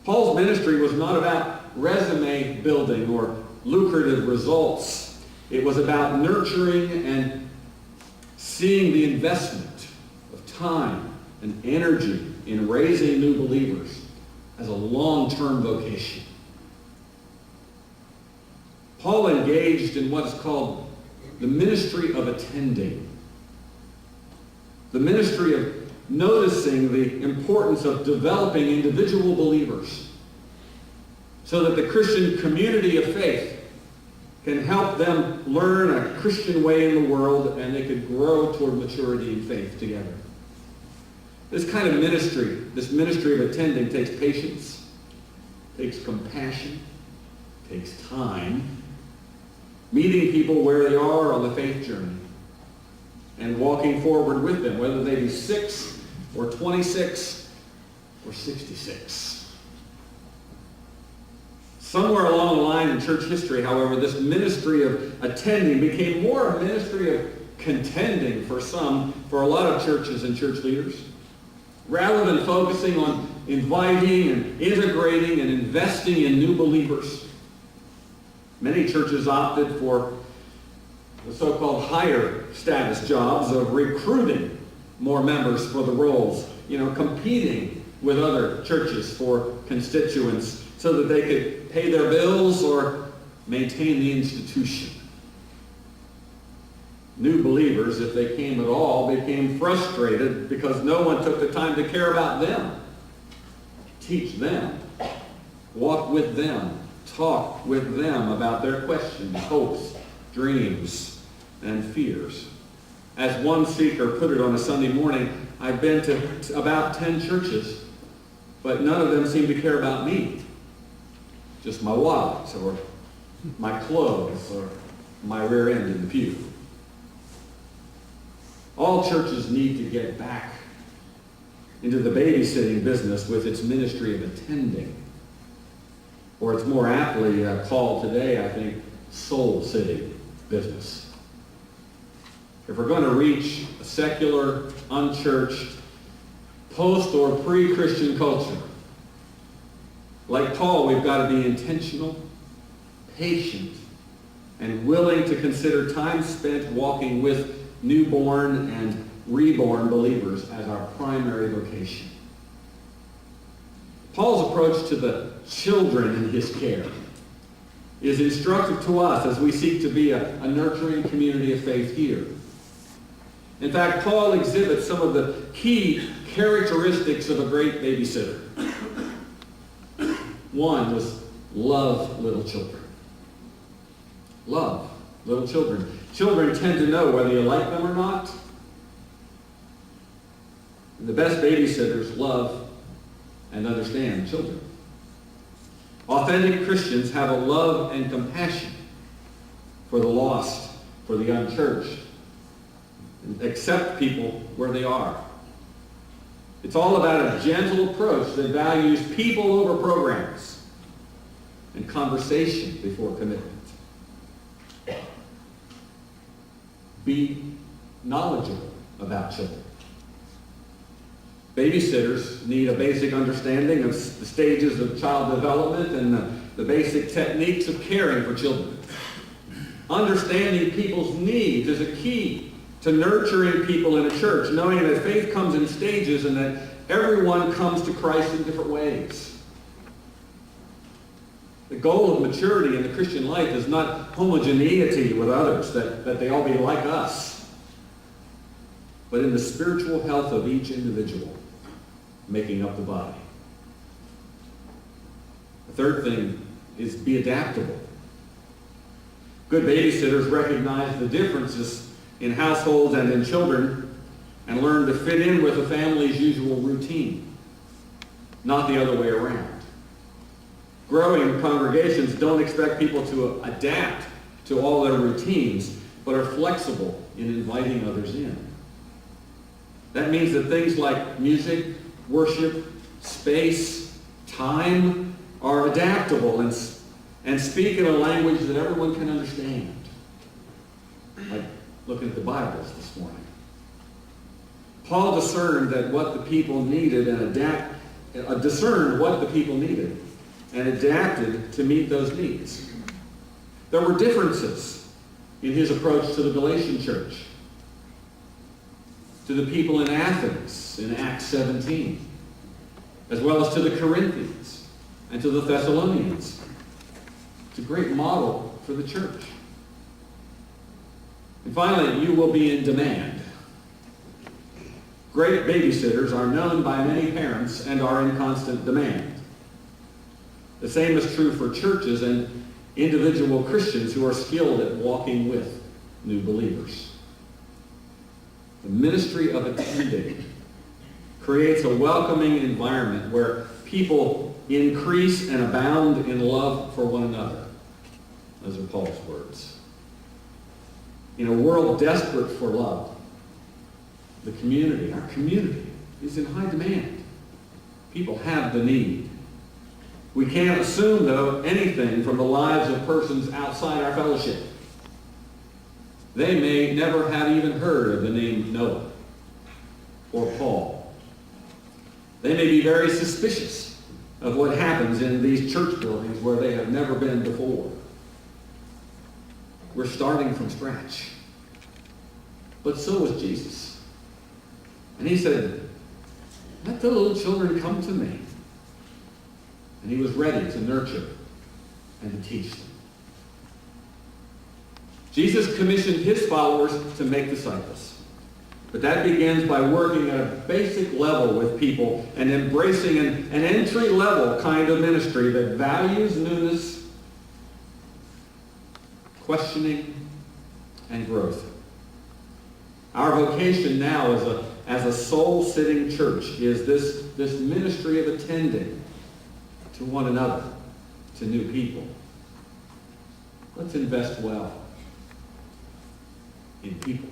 Paul's ministry was not about resume building or lucrative results. It was about nurturing and seeing the investment of time and energy in raising new believers as a long-term vocation. Paul engaged in what's called the ministry of attending. The ministry of noticing the importance of developing individual believers so that the Christian community of faith can help them learn a Christian way in the world and they could grow toward maturity in faith together. This kind of ministry, this ministry of attending, takes patience, takes compassion, takes time, meeting people where they are on the faith journey and walking forward with them, whether they be 6 or 26 or 66. Somewhere along the line in church history, however, this ministry of attending became more a ministry of contending for a lot of churches and church leaders. Rather than focusing on inviting and integrating and investing in new believers, many churches opted for the so-called higher status jobs of recruiting more members for the roles, competing with other churches for constituents so that they could pay their bills or maintain the institution. New believers, if they came at all, became frustrated because no one took the time to care about them, teach them, walk with them, talk with them about their questions, hopes, dreams, and fears. As one speaker put it on a Sunday morning, I've been to about 10 churches, but none of them seem to care about me. Just my wallet, or my clothes, or my rear end in the pew. All churches need to get back into the babysitting business with its ministry of attending. Or it's more aptly called today, I think, soul-sitting business. If we're going to reach a secular, unchurched, post- or pre-Christian culture, like Paul, we've got to be intentional, patient, and willing to consider time spent walking with newborn and reborn believers as our primary vocation. Paul's approach to the children in his care is instructive to us as we seek to be a nurturing community of faith here. In fact, Paul exhibits some of the key characteristics of a great babysitter. One was love little children. Love little children. Children tend to know whether you like them or not. And the best babysitters love and understand children. Authentic Christians have a love and compassion for the lost, for the unchurched, and accept people where they are. It's all about a gentle approach that values people over programs and conversation before commitment. Be knowledgeable about children. Babysitters need a basic understanding of the stages of child development and the basic techniques of caring for children. Understanding people's needs is a key to nurturing people in a church, knowing that faith comes in stages and that everyone comes to Christ in different ways. The goal of maturity in the Christian life is not homogeneity with others, that they all be like us, but in the spiritual health of each individual, making up the body. The third thing is be adaptable. Good babysitters recognize the differences in households and in children and learn to fit in with the family's usual routine, not the other way around. Growing congregations don't expect people to adapt to all their routines, but are flexible in inviting others in. That means that things like music, worship, space, time are adaptable and speak in a language that everyone can understand. Like looking at the Bibles this morning. Paul discerned that what the people needed and discerned what the people needed and adapted to meet those needs. There were differences in his approach to the Galatian church, to the people in Athens in Acts 17, as well as to the Corinthians and to the Thessalonians. It's a great model for the church. And finally, you will be in demand. Great babysitters are known by many parents and are in constant demand. The same is true for churches and individual Christians who are skilled at walking with new believers. The ministry of attending creates a welcoming environment where people increase and abound in love for one another. Those are Paul's words. In a world desperate for love, the community, our community, is in high demand. People have the need. We can't assume, though, anything from the lives of persons outside our fellowship. They may never have even heard of the name Noah or Paul. They may be very suspicious of what happens in these church buildings where they have never been before. We're starting from scratch. But so was Jesus. And he said, "Let the little children come to me." And he was ready to nurture and to teach them. Jesus commissioned his followers to make disciples. But that begins by working at a basic level with people and embracing an entry-level kind of ministry that values newness, questioning, and growth. Our vocation now as a soul-sitting church is this ministry of attending to one another, to new people. Let's invest well in people.